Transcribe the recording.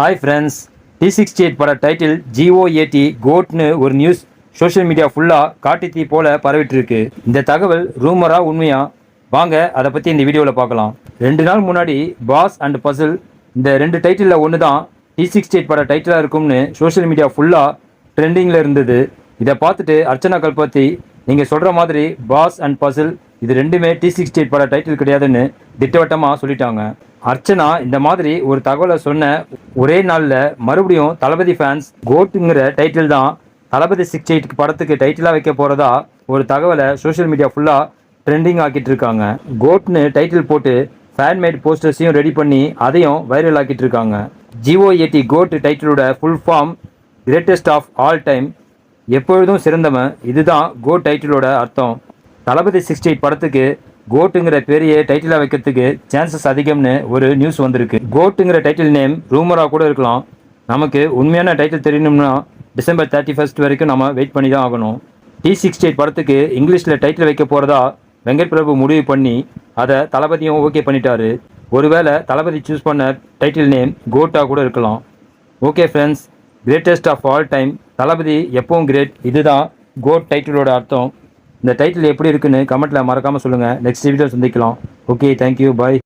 Hi friends, T68 பட title GOAT கோட்னு ஒரு news social media ஃபுல்லாக காட்டு தீ போல பரவிட்டு இருக்கு. இந்த தகவல் ரூமரா உண்மையா? வாங்க அதை பற்றி இந்த வீடியோவில் பார்க்கலாம். 2 நாள் முன்னாடி பாஸ் அண்ட் பசில் இந்த 2 டைட்டிலில் ஒன்று தான் T68 பட டைட்டிலாக இருக்கும்னு சோஷியல் மீடியா ஃபுல்லாக ட்ரெண்டிங்கில் இருந்தது. இதை பார்த்துட்டு அர்ச்சனா கல்பத்தி நீங்கள் சொல்கிற மாதிரி பாஸ் அண்ட் பசில் இது ரெண்டுமே T68 பட டைட்டில் கிடையாதுன்னு திட்டவட்டமாக சொல்லிட்டாங்க. அர்ச்சனா இந்த மாதிரி ஒரு தகவலை சொன்ன ஒரே நாளில் மறுபடியும் தளபதி ஃபேன்ஸ் கோட்டுங்கிற டைட்டில் தான் தளபதி 68 படத்துக்கு டைட்டிலாக வைக்க போகிறதா ஒரு தகவலை சோஷியல் மீடியா ஃபுல்லாக ட்ரெண்டிங் ஆக்கிட்டு இருக்காங்க. கோட்னு டைட்டில் போட்டு ஃபேன்மேட் போஸ்டர்ஸையும் ரெடி பண்ணி அதையும் வைரல் ஆக்கிட்டு இருக்காங்க. GOAT கோட் டைட்டிலோட full form greatest of all time, எப்பொழுதும் சிறந்தவன். இதுதான் கோட் டைட்டிலோட அர்த்தம். தளபதி 68 படத்துக்கு கோட்டுங்கிற பெரிய டைட்டிலாக வைக்கிறதுக்கு சான்சஸ் அதிகம்னு ஒரு நியூஸ் வந்திருக்கு. கோட்டுங்கிற டைட்டில் நேம் ரூமராக கூட இருக்கலாம். நமக்கு உண்மையான டைட்டில் தெரியணும்னா December 31 வரைக்கும் நம்ம வெயிட் பண்ணி தான் ஆகணும். T68 படத்துக்கு இங்கிலீஷில் டைட்டில் வைக்க போகிறதா வெங்கட் பிரபு முடிவு பண்ணி அதை தளபதியும் ஓகே பண்ணிட்டாரு. ஒருவேளை தளபதி சூஸ் பண்ண டைட்டில் நேம் கோட்டாக கூட இருக்கலாம். Okay friends, greatest of all time, Thalapathy எப்பவும் கிரேட், இதுதான் கோட் டைட்டிலோட அர்த்தம். இந்த டைட்டில் எப்படி இருக்குன்னு கமெண்ட்டில் மறக்காமல் சொல்லுங்கள். நெக்ஸ்ட் வீடியோ சந்திக்கலாம். ஓகே, தேங்க்யூ, பாய்.